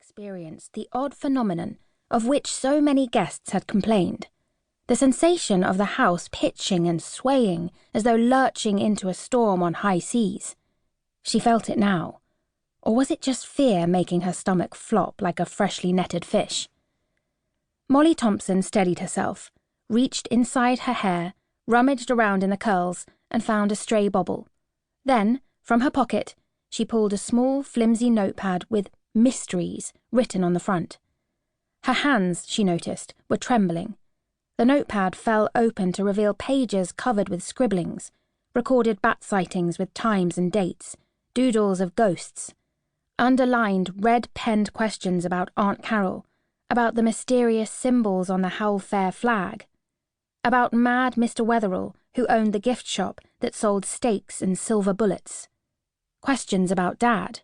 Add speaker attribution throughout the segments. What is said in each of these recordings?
Speaker 1: experienced the odd phenomenon of which so many guests had complained. The sensation of the house pitching and swaying as though lurching into a storm on high seas. She felt it now. Or was it just fear making her stomach flop like a freshly netted fish? Molly Thompson steadied herself, reached inside her hair, rummaged around in the curls, and found a stray bauble. Then, from her pocket, she pulled a small, flimsy notepad with "Mysteries" written on the front. Her hands, she noticed, were trembling. The notepad fell open to reveal pages covered with scribblings, recorded bat sightings with times and dates, doodles of ghosts, underlined red-penned questions about Aunt Carol, about the mysterious symbols on the Howlfair flag, about mad Mr. Wetherell who owned the gift shop that sold steaks and silver bullets. Questions about Dad.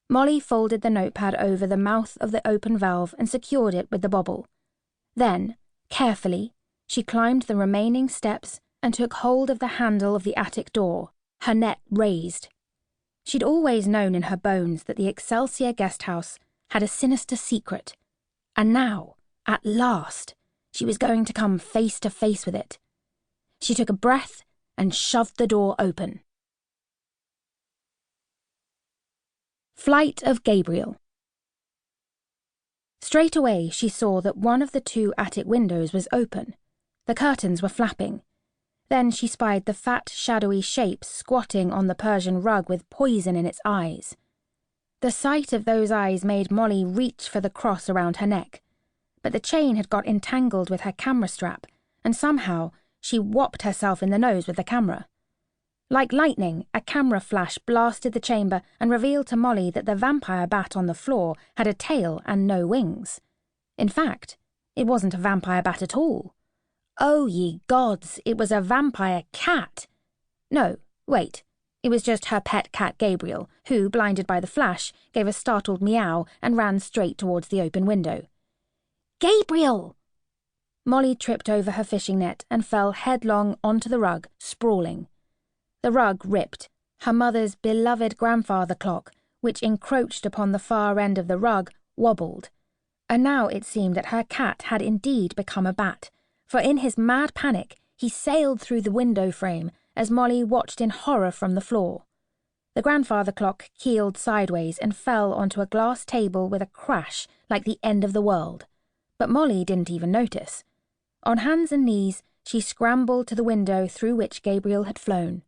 Speaker 1: Molly folded the notepad over the mouth of the open valve and secured it with the bauble. Then, carefully, she climbed the remaining steps and took hold of the handle of the attic door, her net raised. She'd always known in her bones that the Excelsior guest house had a sinister secret, and now, at last, she was going to come face to face with it. She took a breath and shoved the door open. Flight of Gabriel. Straight away she saw that one of the two attic windows was open. The curtains were flapping. Then she spied the fat, shadowy shape squatting on the Persian rug with poison in its eyes. The sight of those eyes made Molly reach for the cross around her neck, but the chain had got entangled with her camera strap, and somehow she whopped herself in the nose with the camera. Like lightning, a camera flash blasted the chamber and revealed to Molly that the vampire bat on the floor had a tail and no wings. In fact, it wasn't a vampire bat at all. Oh, ye gods, it was a vampire cat! No, wait, it was just her pet cat Gabriel, who, blinded by the flash, gave a startled meow and ran straight towards the open window. Gabriel! Molly tripped over her fishing net and fell headlong onto the rug, sprawling. The rug ripped. Her mother's beloved grandfather clock, which encroached upon the far end of the rug, wobbled. And now it seemed that her cat had indeed become a bat, for in his mad panic he sailed through the window frame as Molly watched in horror from the floor. The grandfather clock keeled sideways and fell onto a glass table with a crash like the end of the world. But Molly didn't even notice. On hands and knees, she scrambled to the window through which Gabriel had flown.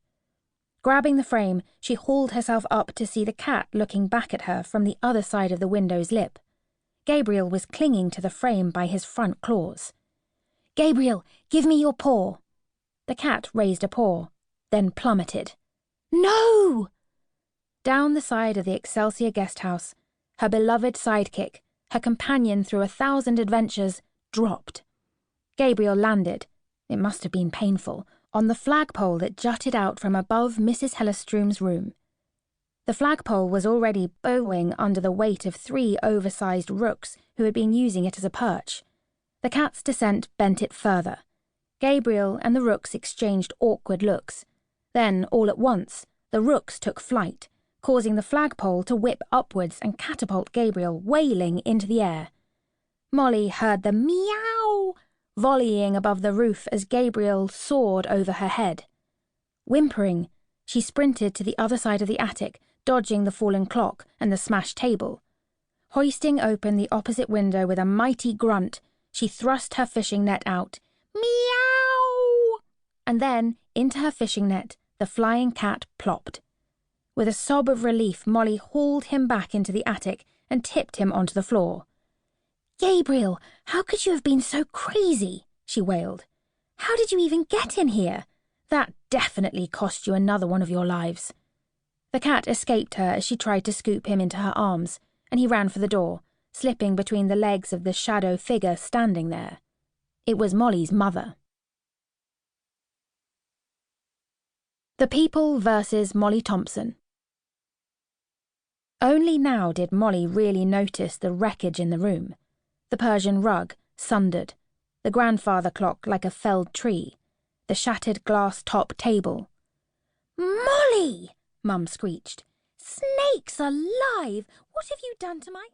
Speaker 1: Grabbing the frame, she hauled herself up to see the cat looking back at her from the other side of the window's lip. Gabriel was clinging to the frame by his front claws. Gabriel, give me your paw. The cat raised a paw, then plummeted. No! Down the side of the Excelsior guest house, her beloved sidekick, her companion through 1,000 adventures, dropped. Gabriel landed, it must have been painful, on the flagpole that jutted out from above Mrs. Hellestrom's room. The flagpole was already bowing under the weight of 3 oversized rooks who had been using it as a perch. The cat's descent bent it further. Gabriel and the rooks exchanged awkward looks. Then, all at once, the rooks took flight, causing the flagpole to whip upwards and catapult Gabriel wailing into the air. Molly heard the meow volleying above the roof as Gabriel soared over her head. Whimpering, she sprinted to the other side of the attic, dodging the fallen clock and the smashed table. Hoisting open the opposite window with a mighty grunt, she thrust her fishing net out. Meow! And then, into her fishing net, the flying cat plopped. With a sob of relief, Molly hauled him back into the attic and tipped him onto the floor. Gabriel, how could you have been so crazy? She wailed. How did you even get in here? That definitely cost you another one of your lives. The cat escaped her as she tried to scoop him into her arms, and he ran for the door, slipping between the legs of the shadow figure standing there. It was Molly's mother. The People versus Molly Thompson. Only now did Molly really notice the wreckage in the room. The Persian rug, sundered, the grandfather clock like a felled tree, the shattered glass-top table. "Molly!" Mum screeched. "Snakes alive! What have you done to my